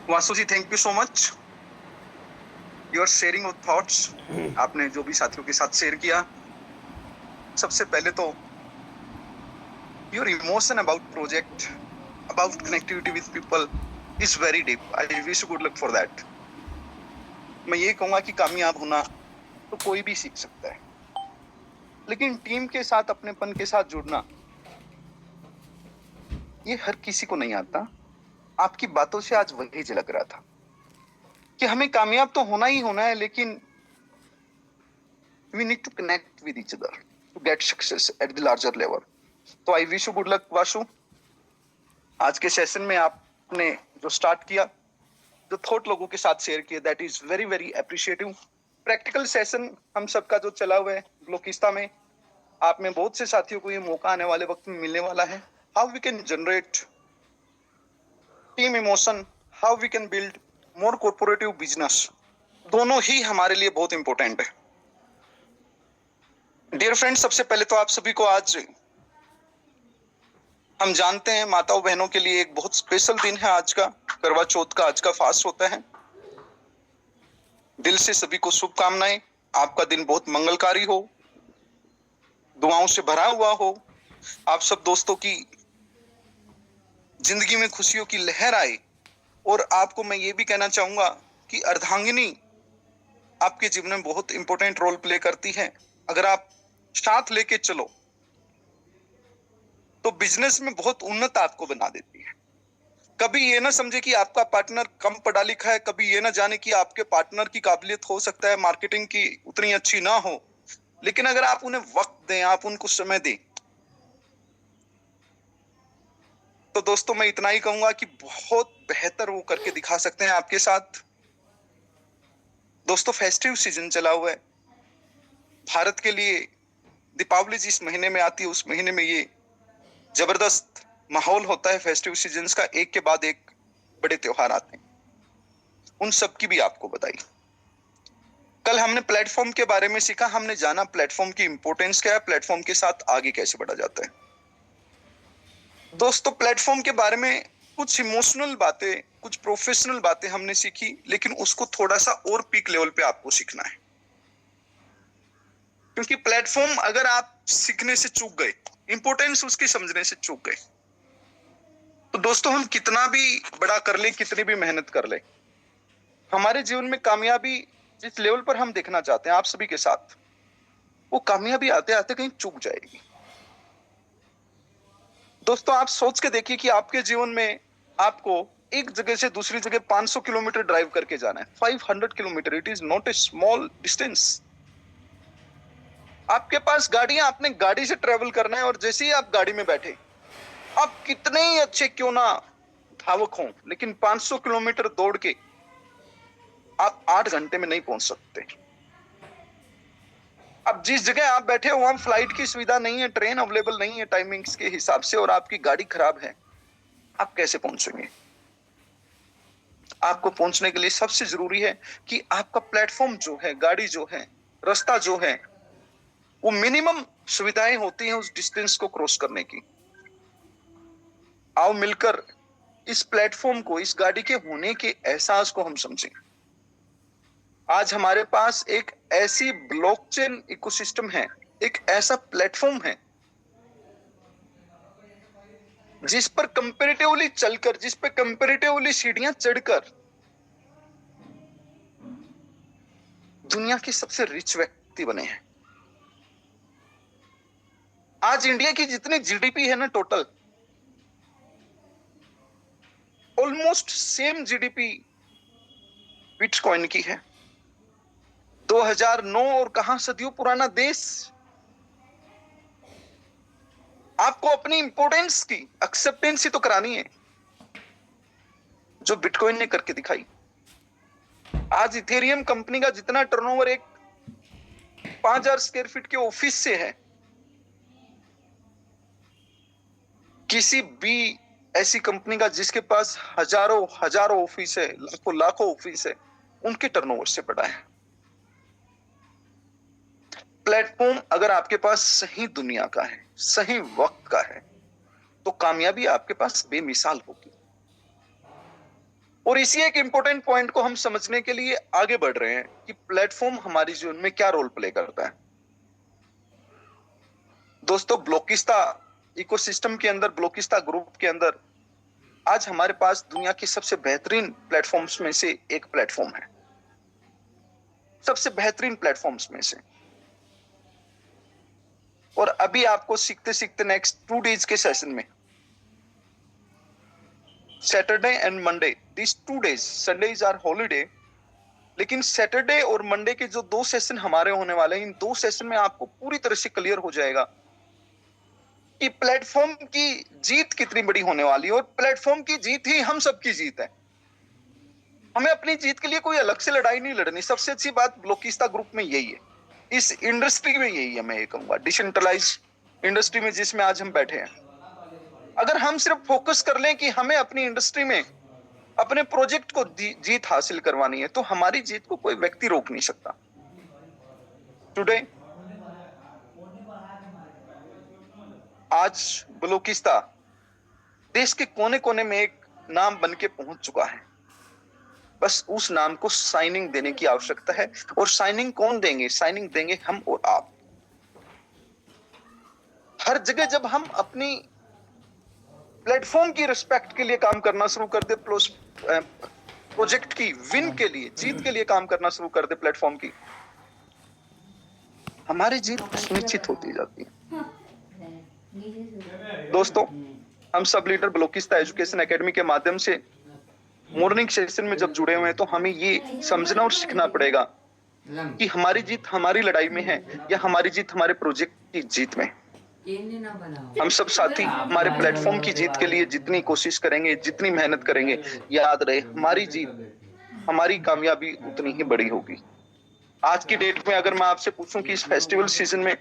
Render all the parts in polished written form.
Vasu ji, thank you so much. Your sharing of thoughts, आपने जो भी साथियों के साथ शेयर किया, सबसे पहले तो your emotion about project, about connectivity with people is very deep. I wish good luck for that. मैं ये कहूंगा कि कामयाब होना तो कोई भी सीख सकता है, लेकिन टीम के साथ, अपनेपन के साथ जुड़ना, ये हर किसी को नहीं आता। आपकी बातों से आज वही झलक रहा था कि हमें कामयाब तो होना ही होना है, लेकिन we need to connect with each other to get success at the larger level. तो I wish you good luck Vasu. आज के सेशन में आपने जो स्टार्ट किया, जो थॉट लोगों के साथ शेयर किया, that is very very appreciative. Practical session हम सबका जो चला हुआ है ब्लॉकिस्ता में, आप में बहुत से साथियों को ये मौका आने वाले वक्त में मिलने वाला है। How we can generate team emotion, how we can build more corporative business, दोनों ही हमारे लिए बहुत इंपॉर्टेंट है। डियर फ्रेंड्स, सबसे पहले तो आप सभी को आज, हम जानते हैं माताओं बहनों के लिए एक बहुत स्पेशल दिन है आज का, करवा चौथ का आज का फास्ट होता है। दिल से सभी को शुभकामनाएं। आपका दिन बहुत मंगलकारी हो, दुआओं से भरा हुआ हो। आप सब दोस्तों की जिंदगी में खुशियों की लहर आए। और आपको मैं ये भी कहना चाहूंगा कि अर्धांगिनी आपके जीवन में बहुत इंपॉर्टेंट रोल प्ले करती है। अगर आप साथ लेके चलो तो बिजनेस में बहुत उन्नत आपको बना देती है। कभी ये ना समझे कि आपका पार्टनर कम पढ़ा लिखा है, कभी ये ना जाने कि आपके पार्टनर की काबिलियत हो सकता है मार्केटिंग की उतनी अच्छी ना हो, लेकिन अगर आप उन्हें वक्त दें, आप उनको समय दें, तो दोस्तों मैं इतना ही कहूंगा कि बहुत बेहतर वो करके दिखा सकते हैं आपके साथ। दोस्तों, फेस्टिव सीजन चला हुआ है भारत के लिए। दीपावली जिस महीने में आती है, उस महीने में ये जबरदस्त माहौल होता है फेस्टिव सीजन्स का। एक के बाद एक बड़े त्योहार आते हैं, उन सब की भी आपको बधाई। कल हमने प्लेटफॉर्म के बारे में सीखा, हमने जाना प्लेटफॉर्म की इंपॉर्टेंस क्या है, प्लेटफॉर्म के साथ आगे कैसे बढ़ा जाता है। दोस्तों, प्लेटफॉर्म के बारे में कुछ इमोशनल बातें, कुछ प्रोफेशनल बातें हमने सीखी, लेकिन उसको थोड़ा सा और पीक लेवल पे आपको सीखना है। क्योंकि प्लेटफॉर्म अगर आप सीखने से चूक गए, इंपॉर्टेंस उसकी समझने से चूक गए, तो दोस्तों हम कितना भी बड़ा कर ले, कितनी भी मेहनत कर ले, हमारे जीवन में कामयाबी जिस लेवल पर हम देखना चाहते हैं आप सभी के साथ, वो कामयाबी आते आते कहीं चूक जाएगी। दोस्तों, आप सोच के देखिए कि आपके जीवन में आपको एक जगह से दूसरी जगह 500 किलोमीटर ड्राइव करके जाना है, 500 kilometre. It is not a small distance. आपके पास गाड़ियां, आपने गाड़ी से ट्रेवल करना है, और जैसे ही आप गाड़ी में बैठे, आप कितने ही अच्छे क्यों ना धावक हों, लेकिन 500 किलोमीटर दौड़ के आप 8 घंटे में नहीं पहुंच सकते। अब जिस जगह आप बैठे हो वहां फ्लाइट की सुविधा नहीं है, ट्रेन अवेलेबल नहीं है टाइमिंग्स के हिसाब से, और आपकी गाड़ी खराब है, आप कैसे पहुंचेंगे? आपको पहुंचने के लिए सबसे जरूरी है कि आपका प्लेटफॉर्म जो है, गाड़ी जो है, रास्ता जो है, वो मिनिमम सुविधाएं होती हैं उस डिस्टेंस को क्रॉस करने की। आओ मिलकर इस प्लेटफॉर्म को, इस गाड़ी के होने के एहसास को हम समझें। आज हमारे पास एक ऐसी ब्लॉकचेन इकोसिस्टम है, एक ऐसा प्लेटफॉर्म है जिस पर कंपैरेटिवली चलकर, जिस पर कंपैरेटिवली सीढ़ियां चढ़कर दुनिया के सबसे रिच व्यक्ति बने हैं। आज इंडिया की जितनी जीडीपी है ना, total almost same GDP bitcoin की है। 2009 और कहां सदियों पुराना देश। आपको अपनी इंपोर्टेंस की एक्सेप्टेंस ही तो करानी है, जो बिटकॉइन ने करके दिखाई। आज इथेरियम कंपनी का जितना टर्नओवर एक 5000 स्क्वायर फीट के ऑफिस से है, किसी भी ऐसी कंपनी का जिसके पास हजारों हजारों ऑफिस है, लाखों लाखों ऑफिस है, उनके टर्नओवर से बड़ा है। प्लेटफॉर्म अगर आपके पास सही दुनिया का है, सही वक्त का है, तो कामयाबी आपके पास बेमिसाल होगी। और इसी एक इंपॉर्टेंट पॉइंट को हम समझने के लिए आगे बढ़ रहे हैं कि प्लेटफॉर्म हमारे जीवन में क्या रोल प्ले करता है। दोस्तों, ब्लॉकिस्ता इकोसिस्टम के अंदर, ब्लॉकिस्ता ग्रुप के अंदर आज हमारे पास दुनिया के सबसे बेहतरीन प्लेटफॉर्म्स में से एक प्लेटफॉर्म है, सबसे बेहतरीन प्लेटफॉर्म्स में से। और अभी आपको सीखते सीखते नेक्स्ट 2 डेज के सेशन में, Saturday and Monday, this 2 days, Sunday is our holiday, लेकिन सैटरडे और मंडे के जो 2 सेशन हमारे होने वाले हैं, इन 2 सेशन में आपको पूरी तरह से क्लियर हो जाएगा कि प्लेटफॉर्म की जीत कितनी बड़ी होने वाली है। और प्लेटफॉर्म की जीत ही हम सबकी जीत है। हमें अपनी जीत के लिए कोई अलग से लड़ाई नहीं लड़नी। सबसे अच्छी बात ब्लॉकिस्ता ग्रुप में यही है, इस इंडस्ट्री में यही है। मैं ये कहूंगा डिसेंट्रलाइज इंडस्ट्री में जिसमें आज हम बैठे हैं, अगर हम सिर्फ फोकस कर लें कि हमें अपनी इंडस्ट्री में अपने प्रोजेक्ट को जीत हासिल करवानी है, तो हमारी जीत को कोई व्यक्ति रोक नहीं सकता। टुडे आज ब्लॉकिस्ता देश के कोने कोने में एक नाम बन के पहुंच चुका है। बस उस नाम को साइनिंग देने की आवश्यकता है। और साइनिंग कौन देंगे? साइनिंग देंगे हम और आप। हर जगह जब हम अपनी प्लेटफॉर्म की रिस्पेक्ट के लिए काम करना शुरू कर दे, प्रोजेक्ट की विन के लिए, जीत के लिए काम करना शुरू कर दे प्लेटफॉर्म की, हमारी जीत सुनिश्चित होती जाती है। दोस्तों, हम सब लीडर ब्लॉकिस्ता एजुकेशन एकेडमी के माध्यम से मॉर्निंग सेशन में जब जुड़े हुए हैं, तो हमें ये समझना और सीखना पड़ेगा कि हमारी जीत हमारी लड़ाई में है या हमारी जीत हमारे प्रोजेक्ट की जीत में। हम सब साथी हमारे प्लेटफॉर्म की जीत के लिए जितनी कोशिश करेंगे, जितनी मेहनत करेंगे, याद रहे हमारी जीत, हमारी कामयाबी उतनी ही बड़ी होगी। आज की डेट में अगर मैं आपसे पूछूं कि इस फेस्टिवल सीजन में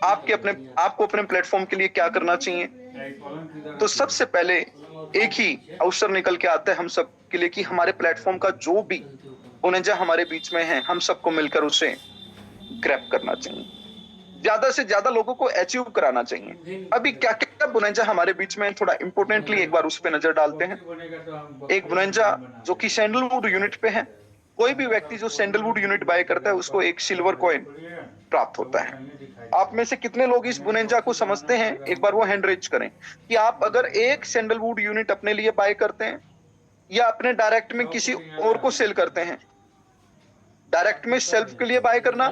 आपको अपने प्लेटफॉर्म के लिए क्या करना चाहिए, तो सबसे पहले एक ही अवसर निकल के आता है हम सब के लिए कि हमारे प्लेटफॉर्म का जो भी बुनजा हमारे बीच में है, हम सबको मिलकर उसे ग्रैब करना चाहिए, ज्यादा से ज्यादा लोगों को अचीव कराना चाहिए। अभी क्या क्या बुनजा हमारे बीच में, थोड़ा इंपोर्टेंटली एक बार उस पर नजर डालते हैं। एक बुनजा जो कि सैंडलवुड यूनिट पे है, कोई भी व्यक्ति जो सैंडलवुड यूनिट बाय करता है उसको एक सिल्वर कॉइन प्राप्त होता है। आप में से कितने लोग इस बुनेंजा को समझते हैं? एक बार वो हैंड रेज करें कि आप अगर एक सैंडलवुड यूनिट अपने लिए बाय करते हैं या अपने डायरेक्ट में किसी और को सेल करते हैं, डायरेक्ट में सेल्फ के लिए बाय करना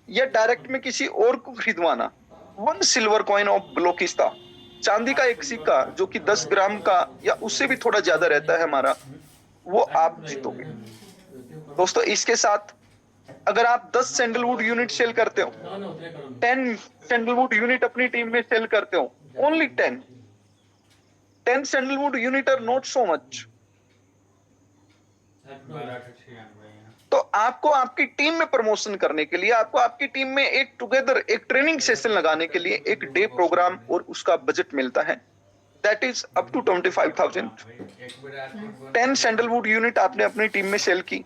या डायरेक्ट में किसी और को खरीदवाना, 1 सिल्वर कॉइन ऑफ ब्लॉकिस्ता, चांदी का एक सिक्का जो कि 10 ग्राम का या उससे भी थोड़ा ज्यादा रहता है हमारा, वो आप जीतोगे। दोस्तों, इसके साथ अगर आप 10 सैंडलवुड यूनिट सेल करते हो, 10 सैंडलवुड यूनिट अपनी टीम में सेल करते हो, only 10 sandalwood unit are not so much, तो आपको आपकी टीम में प्रमोशन करने के लिए, आपको आपकी टीम में एक टुगेदर एक ट्रेनिंग सेशन लगाने के लिए एक डे प्रोग्राम और उसका बजट मिलता है, that is up to 25,000। 10 sandalwood unit आपने अपनी टीम में सेल की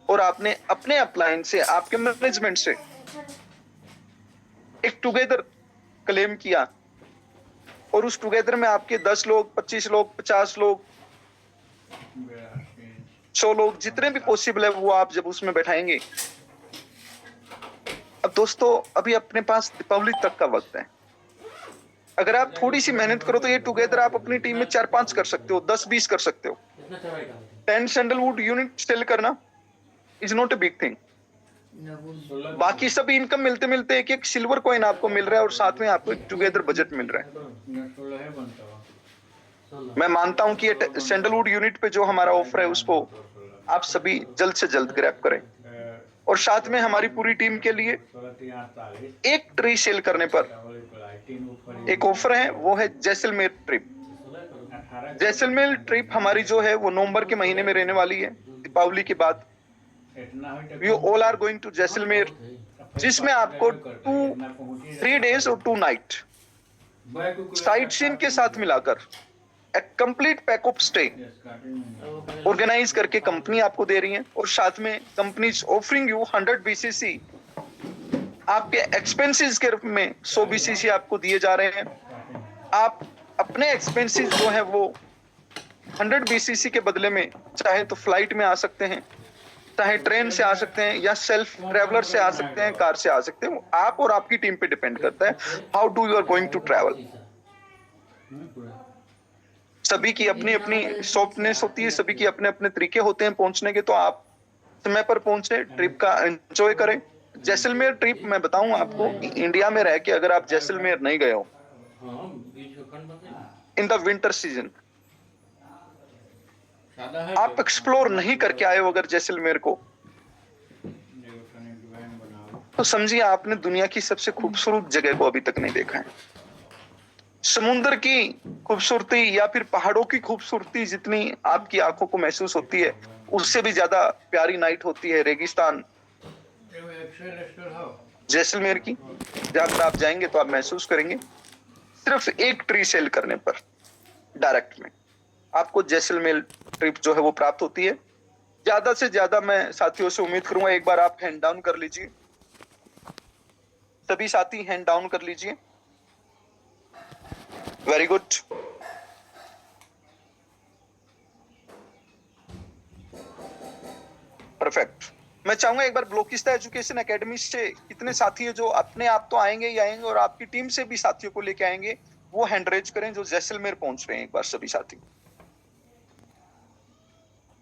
और आपने अपने अपलाइन से, आपके मैनेजमेंट से एक टुगेदर क्लेम किया, और उस टुगेदर में आपके 10 लोग, 25 लोग, 50 लोग, 100 लोग, जितने भी पॉसिबल है वो आप जब उसमें बैठाएंगे। अब दोस्तों, अभी अपने पास दीपावली तक का वक्त है। अगर आप थोड़ी सी मेहनत करो तो ये टुगेदर आप अपनी टीम में 4-5 कर सकते हो, 10-20 कर सकते हो। 10 सैंडलवुड यूनिट सेल करना is not a big thing. बाकी सब इनकम मिलते मिलते एक सिल्वर कॉइन आपको मिल रहा है और साथ में आपको एक टुगेदर बजट मिल रहा है। मैं मानता हूं कि ये सैंडलवुड यूनिट पे जो हमारा ऑफर है उसको आप सभी जल्द से जल्द ग्रैब करें, और साथ में हमारी पूरी टीम के लिए एक ट्री सेल करने पर एक ऑफर है, वो है जैसलमेर ट्रिप। जैसलमेर ट्रिप हमारी जो है वो नवंबर के महीने में रहने वाली है, दीपावली के बाद। We all are going to Jaisalmer, जिसमें आपको 3 days और 2 night साइट सीन के साथ मिलाकर एक complete pack of stay organise करके कंपनी आपको दे रही है, और साथ में कंपनी ऑफरिंग यू 100 BCC, आपके एक्सपेंसेस के रूप में 100 BCC आपको दिए जा रहे हैं। आप अपने एक्सपेंसेस जो है वो 100 बीसीसी के बदले में चाहे तो फ्लाइट में आ सकते हैं, चाहे ट्रेन से आ सकते हैं, या सेल्फ ट्रेवलर से आ सकते हैं, कार से आ सकते हैं। आप और आपकी टीम पे डिपेंड करता है how do you are going to travel. सभी की अपनी अपनी शॉर्टनेस होती है, सभी की अपने अपने तरीके होते हैं पहुंचने के। तो आप समय पर पहुंचे, ट्रिप का एंजॉय करें। जैसलमेर ट्रिप मैं बताऊं आपको, इंडिया में रह के अगर आप जैसलमेर नहीं गए हो इन द विंटर सीजन, आप एक्सप्लोर नहीं करके आए हो अगर जैसलमेर को, तो समझिए आपने दुनिया की सबसे खूबसूरत जगह को अभी तक नहीं देखा है। समुद्र की खूबसूरती या फिर पहाड़ों की खूबसूरती जितनी आपकी आंखों को महसूस होती है, उससे भी ज्यादा प्यारी नाइट होती है रेगिस्तान जैसलमेर की। जहां आप जाएंगे तो आप महसूस करेंगे, सिर्फ एक ट्री सेल करने पर डायरेक्ट में आपको जैसलमेर ट्रिप जो है वो प्राप्त होती है। ज्यादा से ज्यादा मैं साथियों से उम्मीद करूंगा एक बार आप हैंड डाउन कर लीजिए, सभी साथी हैंड डाउन कर लीजिए। Very good. परफेक्ट। मैं चाहूंगा एक बार ब्लोकिस्ता एजुकेशन एकेडमी से कितने साथी है जो अपने आप तो आएंगे ही आएंगे और आपकी टीम से भी साथियों को लेके आएंगे, वो हैंड रेज करें जो जैसलमेर पहुंच रहे हैं। एक बार सभी साथी।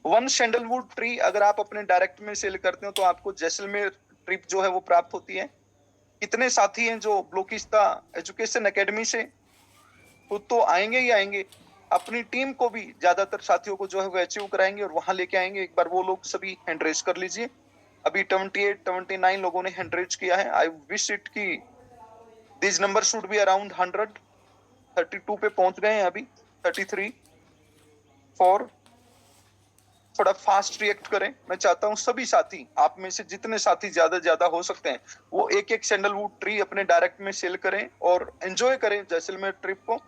1 सैंडलवुड ट्री अगर आप अपने डायरेक्ट में सेल करते हो तो आपको जैसलमेर ट्रिप जो है वो प्राप्त होती है। कितने साथी हैं जो ब्लोकिस्ता एजुकेशन एकेडमी से खुद तो आएंगे ही आएंगे, अपनी टीम को भी ज्यादातर साथियों को जो है वो अचीव कराएंगे और वहां लेके आएंगे। एक बार वो लोग सभी हैंड रेज कर लीजिए। अभी 28 29 लोगों ने हैंड रेज किया है। आई विश इट की this number should be around 100। 32 पे पहुंच गए हैं अभी, 33 4। थोड़ा फास्ट रिएक्ट करें। मैं चाहता हूं सभी साथी, आप में से जितने साथी ज्यादा हो सकते हैं, वो एक एक सैंडलवुड ट्री अपने डायरेक्ट में सेल करें और एंजॉय करें जैसलमेर ट्रिप को।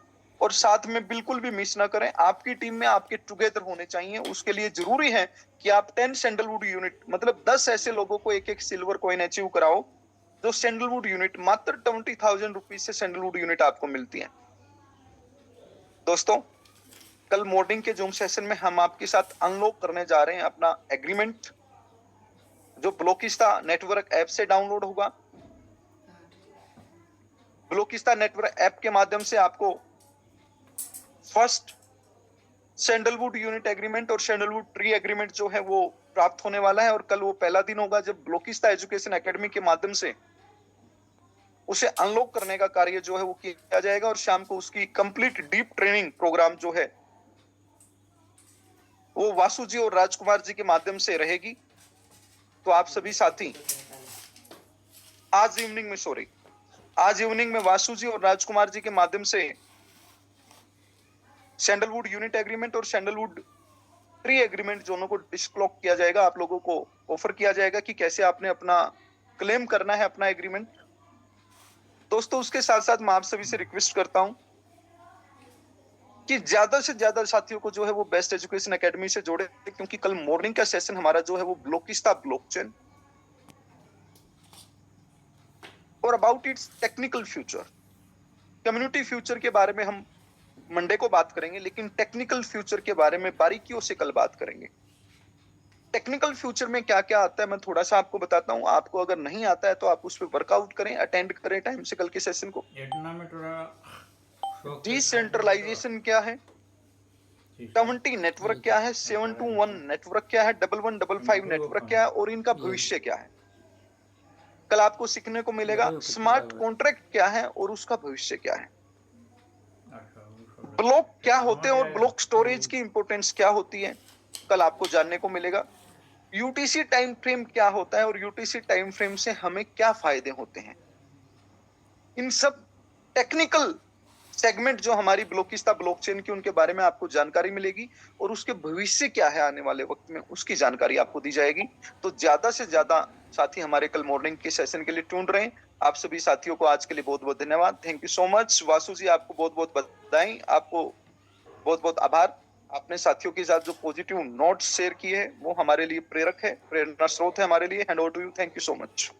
और साथ में बिल्कुल भी मिस ना करें, आपकी टीम में आपके टुगेदर होने चाहिए। उसके लिए जरूरी है कि आप 10 सैंडलवुड यूनिट, मतलब 10 ऐसे लोगों को एक एक सिल्वर कॉइन अचीव कराओ जो सैंडलवुड यूनिट मात्र 20,000 रुपीज से सैंडलवुड यूनिट आपको मिलती है। दोस्तों, कल मॉर्निंग के जूम सेशन में हम आपके साथ अनलॉक करने जा रहे हैं अपना एग्रीमेंट, जो ब्लोकिस्ता नेटवर्क ऐप से डाउनलोड होगा। ब्लोकिस्ता नेटवर्क ऐप के माध्यम से आपको फर्स्ट सैंडलवुड यूनिट एग्रीमेंट और सैंडलवुड ट्री एग्रीमेंट जो है वो प्राप्त होने वाला है। और कल वो पहला दिन होगा जब ब्लोकिस्ता एजुकेशन एकेडमी के माध्यम से उसे अनलॉक करने का कार्य जो है वो किया जाएगा। और शाम को उसकी कंप्लीट डीप ट्रेनिंग प्रोग्राम जो है वो वासु जी और राजकुमार जी के माध्यम से रहेगी। तो आप सभी साथी आज इवनिंग में वासु जी और राजकुमार जी के माध्यम से सैंडलवुड यूनिट एग्रीमेंट और सैंडलवुड ट्री एग्रीमेंट दोनों को डिस्क्लोक किया जाएगा। आप लोगों को ऑफर किया जाएगा कि कैसे आपने अपना क्लेम करना है अपना एग्रीमेंट। दोस्तों, उसके साथ साथ मैं आप सभी से रिक्वेस्ट करता हूं कि ज्यादा से ज्यादा साथियों को जो है वो बेस्ट एजुकेशन एकेडमी से जोड़े, क्योंकि कल मॉर्निंग का सेशन हमारा जो है वो ब्लोकिस्ता ब्लॉकचेन और about it's technical future, community future के बारे में हम मंडे को बात करेंगे, लेकिन टेक्निकल फ्यूचर के बारे में बारीकियों से कल बात करेंगे। टेक्निकल फ्यूचर में क्या क्या आता है मैं थोड़ा सा आपको बताता हूं। आपको अगर नहीं आता है तो आप उस पर वर्कआउट करें, अटेंड करें टाइम से कल के सेशन को। डिसेंट्रलाइजेशन क्या है, 70 नेटवर्क क्या है, 721 नेटवर्क क्या है, 1155 नेटवर्क क्या है और इनका भविष्य क्या है, कल आपको सीखने को मिलेगा। स्मार्ट कॉन्ट्रैक्ट क्या है और उसका भविष्य क्या है, ब्लॉक क्या होते हैं और ब्लॉक स्टोरेज की इंपॉर्टेंस क्या होती है, कल आपको जानने को मिलेगा। यूटीसी टाइम फ्रेम क्या होता है और यूटीसी टाइम फ्रेम से हमें क्या फायदे होते हैं, इन सब टेक्निकल सेगमेंट जो हमारी ब्लोकिस्ता ब्लॉकचेन की उनके बारे में आपको जानकारी मिलेगी और उसके भविष्य क्या है आने वाले वक्त में उसकी जानकारी आपको दी जाएगी। तो ज्यादा से ज्यादा साथी हमारे कल मॉर्निंग के सेशन के लिए ट्यून रहें। आप सभी साथियों को आज के लिए बहुत बहुत धन्यवाद। Thank you so much. Vasu ji, आपको बहुत बहुत बधाई, आपको बहुत बहुत आभार। आपने साथियों के साथ जो पॉजिटिव नोट्स शेयर किए हैं वो हमारे लिए प्रेरक है, प्रेरणा स्रोत है हमारे लिए। Hand over to you. Thank you so much.